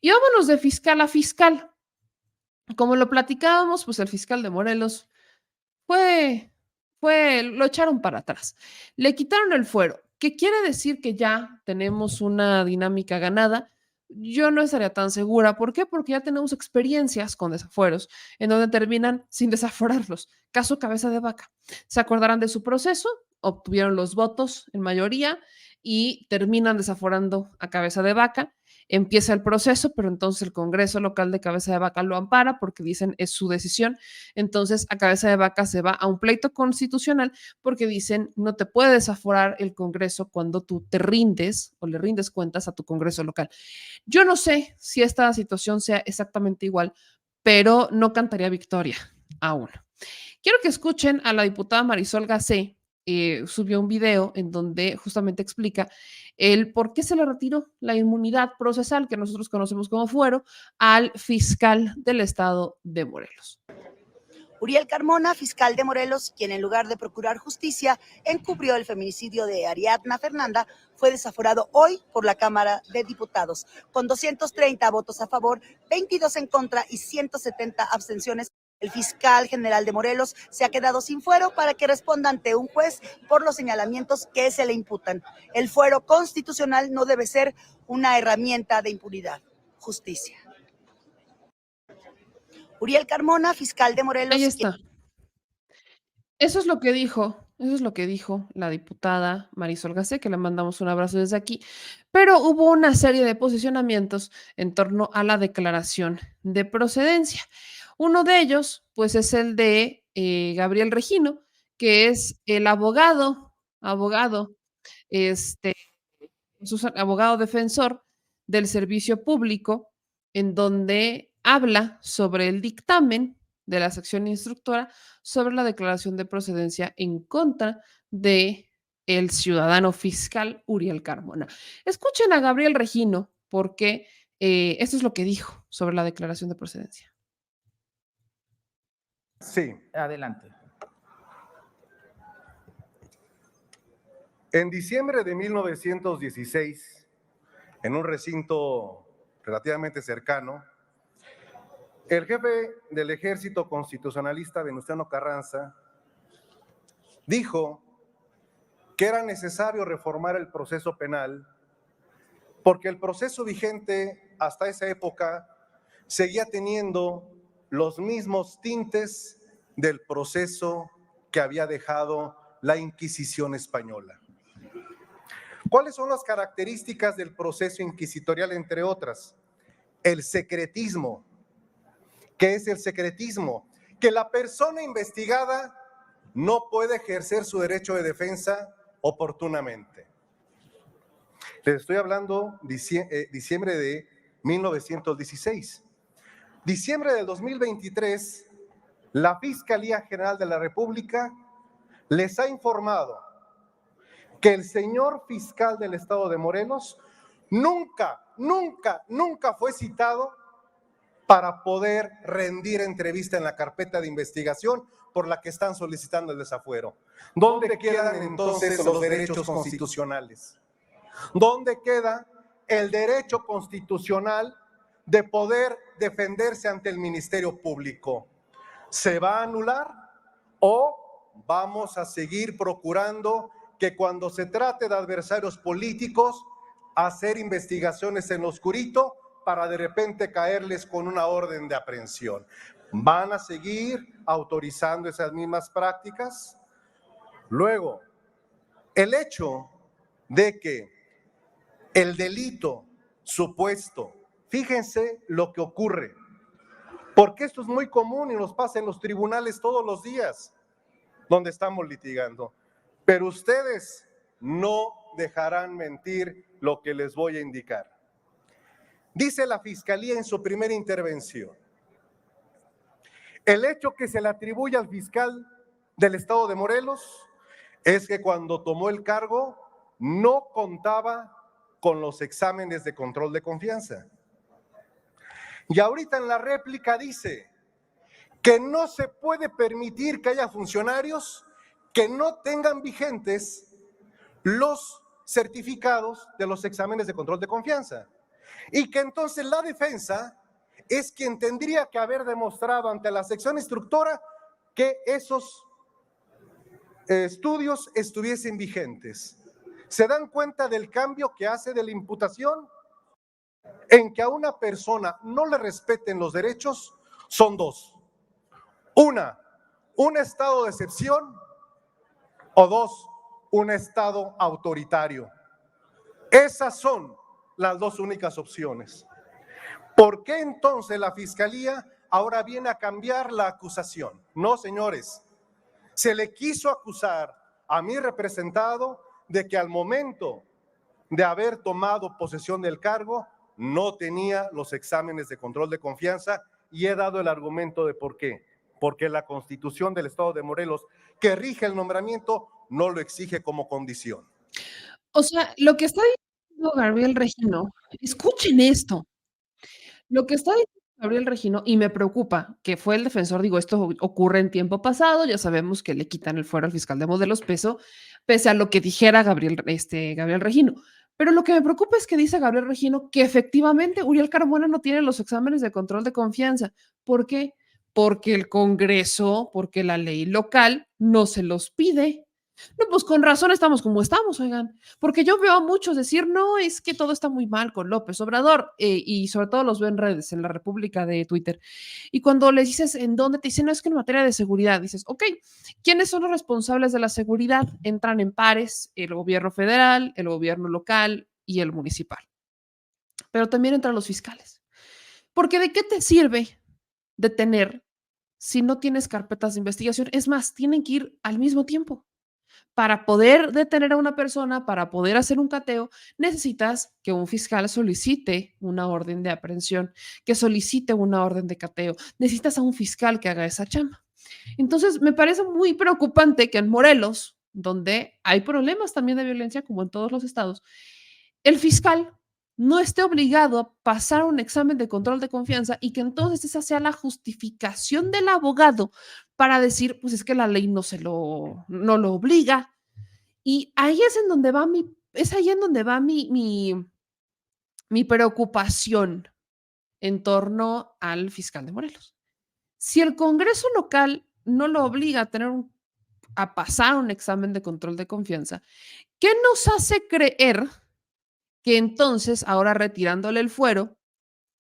Y vámonos de fiscal a fiscal. Como lo platicábamos, pues el fiscal de Morelos fue lo echaron para atrás. Le quitaron el fuero, ¿qué quiere decir que ya tenemos una dinámica ganada? Yo no estaría tan segura, ¿por qué? Porque ya tenemos experiencias con desafueros en donde terminan sin desaforarlos. Caso Cabeza de Vaca. Se acordarán de su proceso, obtuvieron los votos en mayoría y terminan desaforando a Cabeza de Vaca. Empieza el proceso, pero entonces el Congreso local de Cabeza de Vaca lo ampara porque dicen es su decisión. Entonces a Cabeza de Vaca se va a un pleito constitucional porque dicen no te puede desaforar el Congreso cuando tú te rindes o le rindes cuentas a tu Congreso local. Yo no sé si esta situación sea exactamente igual, pero no cantaría victoria aún. Quiero que escuchen a la diputada Marisol Gacé. Subió un video en donde justamente explica el por qué se le retiró la inmunidad procesal que nosotros conocemos como fuero al fiscal del estado de Morelos. Uriel Carmona, fiscal de Morelos, quien en lugar de procurar justicia encubrió el feminicidio de Ariadna Fernanda, fue desaforado hoy por la Cámara de Diputados, con 230 votos a favor, 22 en contra y 170 abstenciones. El fiscal general de Morelos se ha quedado sin fuero para que responda ante un juez por los señalamientos que se le imputan. El fuero constitucional no debe ser una herramienta de impunidad. Justicia. Uriel Carmona, fiscal de Morelos. Ahí está. Eso es lo que dijo la diputada Marisol Gacé, que le mandamos un abrazo desde aquí, pero hubo una serie de posicionamientos en torno a la declaración de procedencia. Uno de ellos, pues, es el de Gabriel Regino, que es el abogado, este, abogado defensor del servicio público, en donde habla sobre el dictamen de la sección instructora sobre la declaración de procedencia en contra de el ciudadano fiscal Uriel Carmona. Escuchen a Gabriel Regino porque esto es lo que dijo sobre la declaración de procedencia. Sí. Adelante. En diciembre de 1916, en un recinto relativamente cercano, el jefe del ejército constitucionalista, Venustiano Carranza, dijo que era necesario reformar el proceso penal porque el proceso vigente hasta esa época seguía teniendo los mismos tintes del proceso que había dejado la Inquisición española. ¿Cuáles son las características del proceso inquisitorial, entre otras? El secretismo. ¿Qué es el secretismo? Que la persona investigada no puede ejercer su derecho de defensa oportunamente. Les estoy hablando diciembre de 1916. Diciembre del 2023, la Fiscalía General de la República les ha informado que el señor fiscal del estado de Morelos nunca fue citado para poder rendir entrevista en la carpeta de investigación por la que están solicitando el desafuero. ¿Dónde quedan entonces los derechos constitucionales? ¿Dónde queda el derecho constitucional de poder defenderse ante el Ministerio Público? ¿Se va a anular o vamos a seguir procurando que cuando se trate de adversarios políticos hacer investigaciones en lo oscurito para de repente caerles con una orden de aprehensión? ¿Van a seguir autorizando esas mismas prácticas? Luego, el hecho de que el delito supuesto, fíjense lo que ocurre, porque esto es muy común y nos pasa en los tribunales todos los días donde estamos litigando, pero ustedes no dejarán mentir lo que les voy a indicar. Dice la Fiscalía en su primera intervención, el hecho que se le atribuye al fiscal del estado de Morelos es que cuando tomó el cargo no contaba con los exámenes de control de confianza. Y ahorita en la réplica dice que no se puede permitir que haya funcionarios que no tengan vigentes los certificados de los exámenes de control de confianza. y que entonces la defensa es quien tendría que haber demostrado ante la sección instructora que esos estudios estuviesen vigentes. ¿Se dan cuenta del cambio que hace de la imputación? En que a una persona no le respeten los derechos son dos. Una, un estado de excepción, o dos, un estado autoritario. Esas son las dos únicas opciones. ¿Por qué entonces la Fiscalía ahora viene a cambiar la acusación? No, señores. Se le quiso acusar a mi representado de que al momento de haber tomado posesión del cargo no tenía los exámenes de control de confianza, y he dado el argumento de por qué. Porque la Constitución del Estado de Morelos, que rige el nombramiento, no lo exige como condición. O sea, lo que está diciendo Gabriel Regino, escuchen esto, lo que está diciendo Gabriel Regino, y me preocupa, que fue el defensor, digo, esto ocurre en tiempo pasado, ya sabemos que le quitan el fuero al fiscal de Morelos pese a lo que dijera Gabriel Regino. Pero lo que me preocupa es que dice Gabriel Regino que efectivamente Uriel Carmona no tiene los exámenes de control de confianza. ¿Por qué? Porque el Congreso, porque la ley local no se los pide. No, pues con razón estamos como estamos, oigan, porque yo veo a muchos decir, no, es que todo está muy mal con López Obrador, y sobre todo los veo en redes, en la República de Twitter. Y cuando les dices en dónde, te dicen, no, es que en materia de seguridad, dices, ok, ¿quiénes son los responsables de la seguridad? Entran en pares el gobierno federal, el gobierno local y el municipal. Pero también entran los fiscales. Porque ¿de qué te sirve detener si no tienes carpetas de investigación? Es más, tienen que ir al mismo tiempo. Para poder detener a una persona, para poder hacer un cateo, necesitas que un fiscal solicite una orden de aprehensión, que solicite una orden de cateo. Necesitas a un fiscal que haga esa chamba. Entonces, me parece muy preocupante que en Morelos, donde hay problemas también de violencia, como en todos los estados, el fiscal no esté obligado a pasar un examen de control de confianza y que entonces esa sea la justificación del abogado para decir, pues es que la ley no lo obliga. Y ahí es en donde va es ahí en donde va mi preocupación en torno al fiscal de Morelos. Si el Congreso local no lo obliga a pasar un examen de control de confianza, ¿qué nos hace creer que entonces, ahora retirándole el fuero,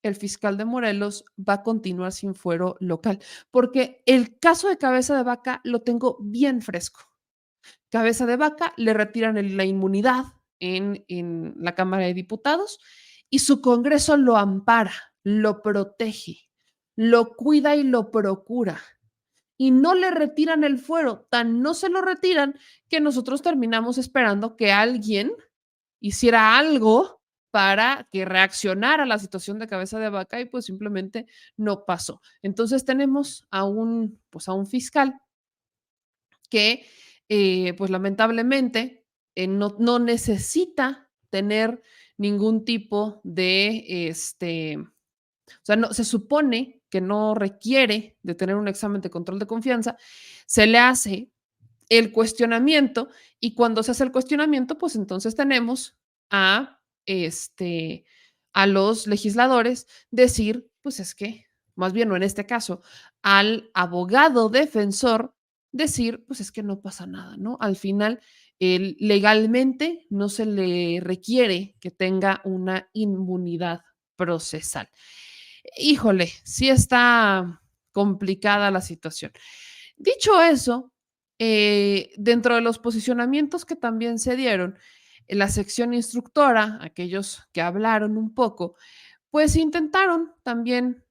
el fiscal de Morelos va a continuar sin fuero local? Porque el caso de Cabeza de Vaca lo tengo bien fresco. Cabeza de Vaca le retiran la inmunidad en la Cámara de Diputados y su Congreso lo ampara, lo protege, lo cuida y lo procura. Y no le retiran el fuero, tan no se lo retiran que nosotros terminamos esperando que alguien hiciera algo para que reaccionara a la situación de Cabeza de Vaca, y pues simplemente no pasó. Entonces tenemos pues a un fiscal que pues lamentablemente no necesita tener ningún tipo o sea, no, se supone que no requiere de tener un examen de control de confianza, se le hace el cuestionamiento, y cuando se hace el cuestionamiento, pues entonces tenemos a, a los legisladores decir, pues es que, más bien, no en este caso, al abogado defensor decir, pues es que no pasa nada, ¿no? Al final, legalmente no se le requiere que tenga una inmunidad procesal. Híjole, sí está complicada la situación. Dicho eso, dentro de los posicionamientos que también se dieron, en la sección instructora, aquellos que hablaron un poco, pues intentaron también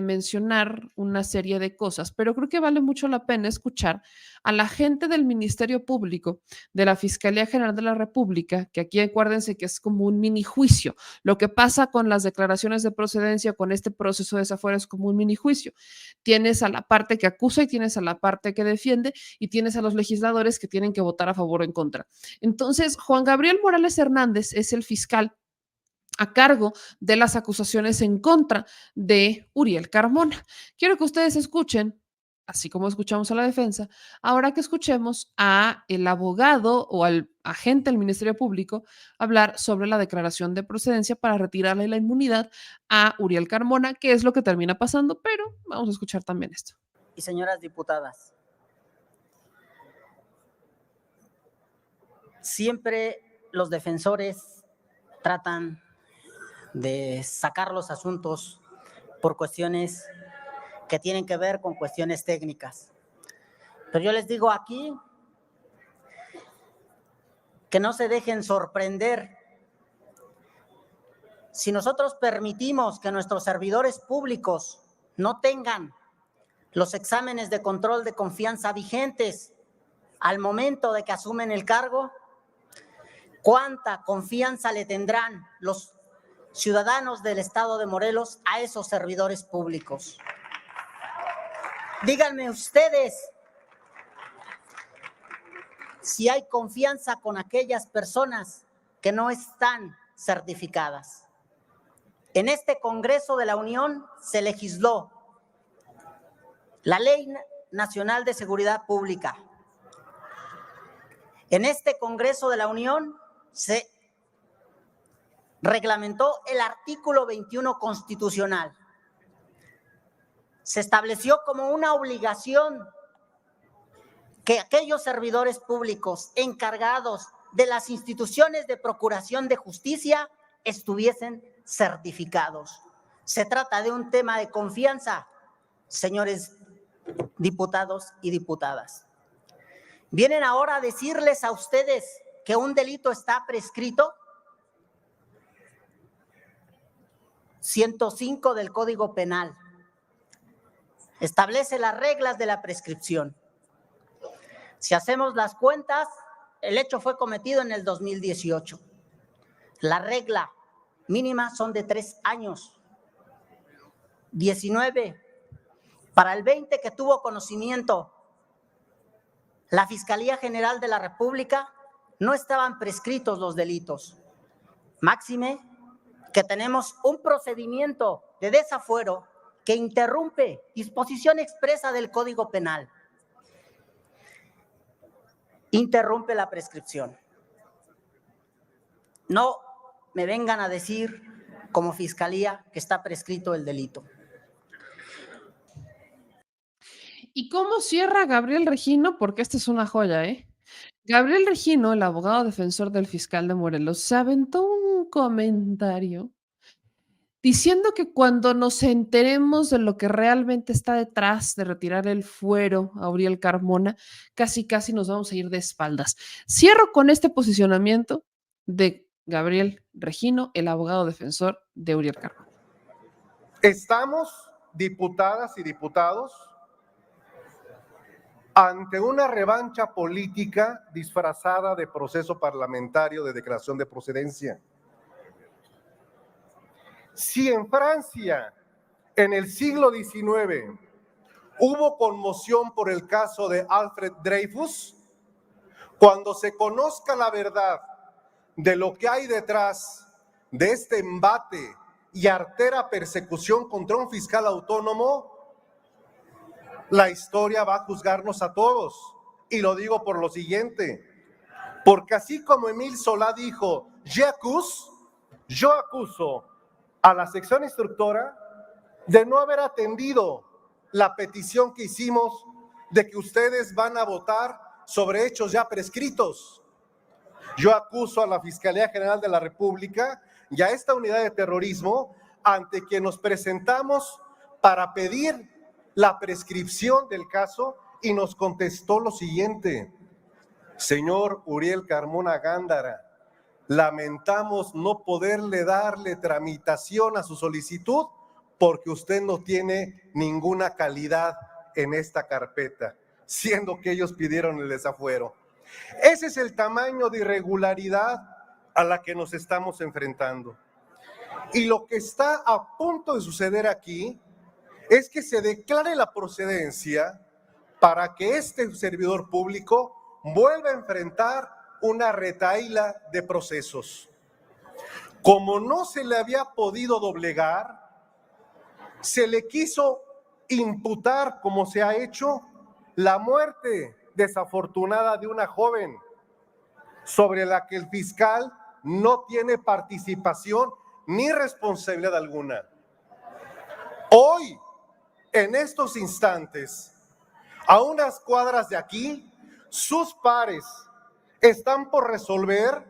mencionar una serie de cosas, pero creo que vale mucho la pena escuchar a la gente del Ministerio Público, de la Fiscalía General de la República, que aquí acuérdense que es como un mini juicio. Lo que pasa con las declaraciones de procedencia, con este proceso de desafuero, es como un mini juicio. Tienes a la parte que acusa y tienes a la parte que defiende, y tienes a los legisladores que tienen que votar a favor o en contra. Entonces, Juan Gabriel Morales Hernández es el fiscal a cargo de las acusaciones en contra de Uriel Carmona. Quiero que ustedes escuchen así como escuchamos a la defensa, ahora que escuchemos a el abogado o al agente del Ministerio Público hablar sobre la declaración de procedencia para retirarle la inmunidad a Uriel Carmona, que es lo que termina pasando, pero vamos a escuchar también esto. Y señoras diputadas, siempre los defensores tratan de sacar los asuntos por cuestiones que tienen que ver con cuestiones técnicas. Pero yo les digo aquí que no se dejen sorprender. Si nosotros permitimos que nuestros servidores públicos no tengan los exámenes de control de confianza vigentes al momento de que asumen el cargo, ¿cuánta confianza le tendrán los ciudadanos del estado de Morelos a esos servidores públicos? Díganme ustedes si hay confianza con aquellas personas que no están certificadas. En este Congreso de la Unión se legisló la Ley Nacional de Seguridad Pública. En este Congreso de la Unión se reglamentó el artículo 21 constitucional. Se estableció como una obligación que aquellos servidores públicos encargados de las instituciones de procuración de justicia estuviesen certificados. Se trata de un tema de confianza, señores diputados y diputadas. ¿Vienen ahora a decirles a ustedes que un delito está prescrito? 105 del Código Penal establece las reglas de la prescripción. Si hacemos las cuentas, el hecho fue cometido en el 2018. La regla mínima son de 3 años. 19. Para el 20 que tuvo conocimiento la Fiscalía General de la República, no estaban prescritos los delitos. Máxime que tenemos un procedimiento de desafuero que interrumpe disposición expresa del Código Penal. Interrumpe la prescripción. No me vengan a decir como Fiscalía que está prescrito el delito. ¿Y cómo cierra Gabriel Regino? Porque esta es una joya, ¿eh? Gabriel Regino, el abogado defensor del fiscal de Morelos, se aventó un comentario diciendo que cuando nos enteremos de lo que realmente está detrás de retirar el fuero a Uriel Carmona, casi casi nos vamos a ir de espaldas. Cierro con este posicionamiento de Gabriel Regino, el abogado defensor de Uriel Carmona. Estamos, diputadas y diputados, ante una revancha política disfrazada de proceso parlamentario de declaración de procedencia. Si en Francia, en el siglo XIX, hubo conmoción por el caso de Alfred Dreyfus, cuando se conozca la verdad de lo que hay detrás de este embate y artera persecución contra un fiscal autónomo, la historia va a juzgarnos a todos. Y lo digo por lo siguiente, porque así como Émile Zola dijo, yo acuso a la sección instructora de no haber atendido la petición que hicimos de que ustedes van a votar sobre hechos ya prescritos. Yo acuso a la Fiscalía General de la República y a esta unidad de terrorismo ante quien nos presentamos para pedir la prescripción del caso y nos contestó lo siguiente: señor Uriel Carmona Gándara, lamentamos no poderle darle tramitación a su solicitud porque usted no tiene ninguna calidad en esta carpeta, siendo que ellos pidieron el desafuero. Ese es el tamaño de irregularidad a la que nos estamos enfrentando. Y lo que está a punto de suceder aquí es que se declare la procedencia para que este servidor público vuelva a enfrentar una retahíla de procesos. Como no se le había podido doblegar, se le quiso imputar, como se ha hecho, la muerte desafortunada de una joven sobre la que el fiscal no tiene participación ni responsabilidad alguna. Hoy, en estos instantes, a unas cuadras de aquí, sus pares están por resolver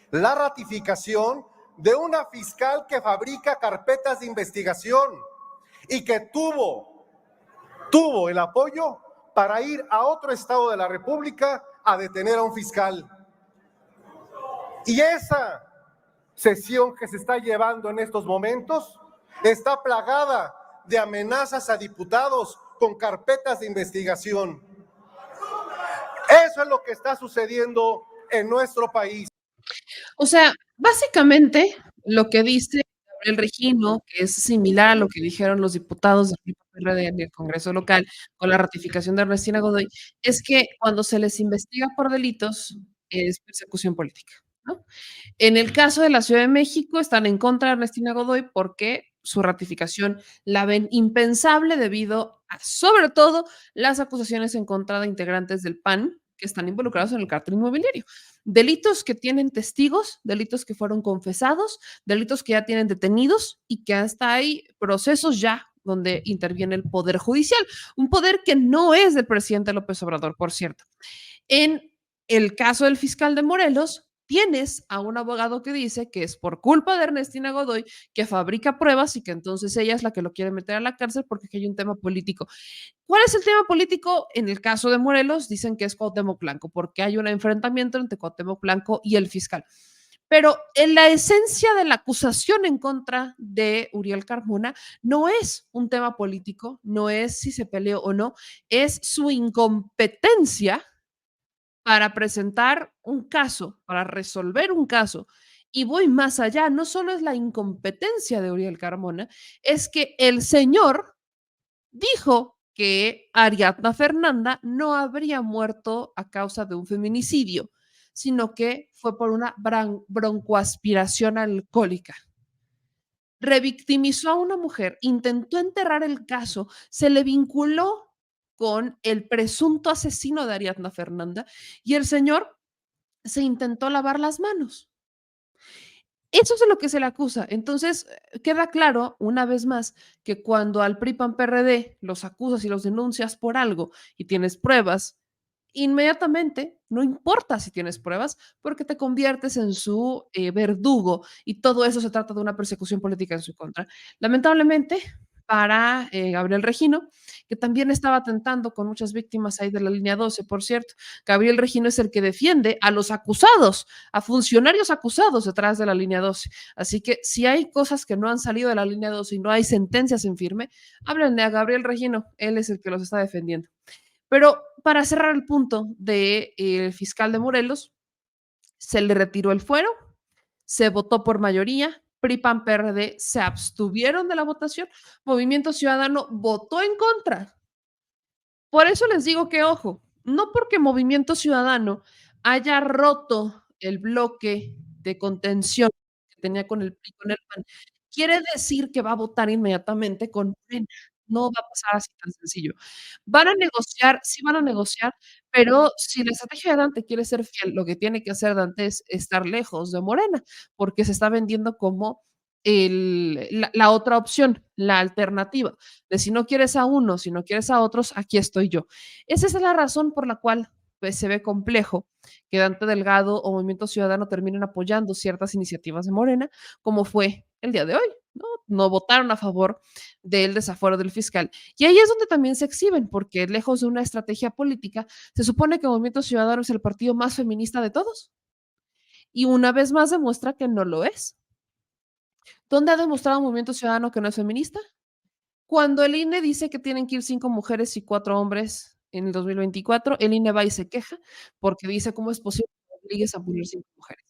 la ratificación de una fiscal que fabrica carpetas de investigación y que tuvo el apoyo para ir a otro estado de la República a detener a un fiscal. Y esa sesión que se está llevando en estos momentos está plagada de amenazas a diputados con carpetas de investigación. Eso es lo que está sucediendo en nuestro país. O sea, básicamente lo que dice Gabriel Regino, que es similar a lo que dijeron los diputados del PRD en el Congreso local con la ratificación de Ernestina Godoy, es que cuando se les investiga por delitos es persecución política, ¿no? En el caso de la Ciudad de México están en contra de Ernestina Godoy porque su ratificación la ven impensable debido a, sobre todo, las acusaciones en contra de integrantes del PAN que están involucrados en el cártel inmobiliario. Delitos que tienen testigos, delitos que fueron confesados, delitos que ya tienen detenidos y que hasta hay procesos ya donde interviene el Poder Judicial, un poder que no es del presidente López Obrador, por cierto. En el caso del fiscal de Morelos, tienes a un abogado que dice que es por culpa de Ernestina Godoy que fabrica pruebas y que entonces ella es la que lo quiere meter a la cárcel porque aquí hay un tema político. ¿Cuál es el tema político? En el caso de Morelos, dicen que es Cuauhtémoc Blanco, porque hay un enfrentamiento entre Cuauhtémoc Blanco y el fiscal. Pero en la esencia de la acusación en contra de Uriel Carmona no es un tema político, no es si se peleó o no, es su incompetencia para presentar un caso, para resolver un caso. Y voy más allá, no solo es la incompetencia de Uriel Carmona, es que el señor dijo que Ariadna Fernanda no habría muerto a causa de un feminicidio, sino que fue por una broncoaspiración alcohólica. Revictimizó a una mujer, intentó enterrar el caso, se le vinculó con el presunto asesino de Ariadna Fernanda y el señor se intentó lavar las manos. Eso es de lo que se le acusa. Entonces, queda claro, una vez más, que cuando al PRI, PAN, PRD los acusas y los denuncias por algo y tienes pruebas, inmediatamente, no importa si tienes pruebas, porque te conviertes en su verdugo y todo eso se trata de una persecución política en su contra. Lamentablemente, para Gabriel Regino, que también estaba atentando con muchas víctimas ahí de la línea 12, por cierto, Gabriel Regino es el que defiende a los acusados, a funcionarios acusados detrás de la línea 12. Así que si hay cosas que no han salido de la línea 12 y no hay sentencias en firme, háblenle a Gabriel Regino, él es el que los está defendiendo. Pero para cerrar el punto del fiscal de Morelos, se le retiró el fuero, se votó por mayoría, PRI, PAN, PRD se abstuvieron de la votación, Movimiento Ciudadano votó en contra. Por eso les digo que, ojo, no porque Movimiento Ciudadano haya roto el bloque de contención que tenía con el PRI, con el PAN, quiere decir que va a votar inmediatamente con Morena. No va a pasar así tan sencillo. Van a negociar, sí van a negociar, pero si la estrategia de Dante quiere ser fiel, lo que tiene que hacer Dante es estar lejos de Morena, porque se está vendiendo como la otra opción, la alternativa, de si no quieres a uno, si no quieres a otros, aquí estoy yo. Esa es la razón por la cual pues, se ve complejo que Dante Delgado o Movimiento Ciudadano terminen apoyando ciertas iniciativas de Morena, como fue el día de hoy, ¿no? No votaron a favor del desafuero del fiscal. Y ahí es donde también se exhiben, porque lejos de una estrategia política, se supone que Movimiento Ciudadano es el partido más feminista de todos. Y una vez más demuestra que no lo es. ¿Dónde ha demostrado Movimiento Ciudadano que no es feminista? Cuando el INE dice que tienen que ir 5 mujeres y 4 hombres en el 2024, el INE va y se queja porque dice: "¿Cómo es posible que obligues a poner 5 mujeres?".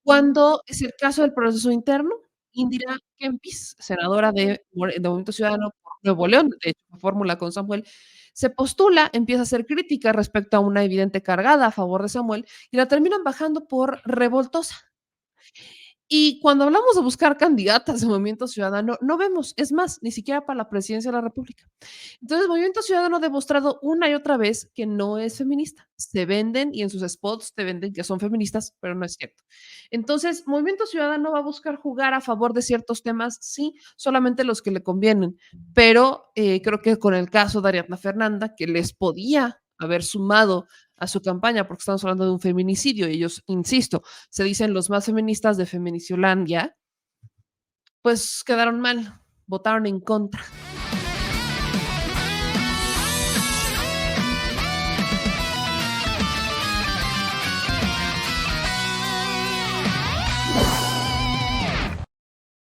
Cuando es el caso del proceso interno, Indira Kempis, senadora de Movimiento Ciudadano por Nuevo León, de hecho, fórmula con Samuel, se postula, empieza a hacer críticas respecto a una evidente cargada a favor de Samuel y la terminan bajando por revoltosa. Y cuando hablamos de buscar candidatas de Movimiento Ciudadano, no vemos, es más, ni siquiera para la presidencia de la República. Entonces, Movimiento Ciudadano ha demostrado una y otra vez que no es feminista. Se venden y en sus spots te venden que son feministas, pero no es cierto. Entonces, Movimiento Ciudadano va a buscar jugar a favor de ciertos temas, sí, solamente los que le convienen, pero creo que con el caso de Ariadna Fernanda, que les podía haber sumado a su campaña, porque estamos hablando de un feminicidio, y ellos, insisto, se dicen los más feministas de Feminiciolandia, pues quedaron mal, votaron en contra.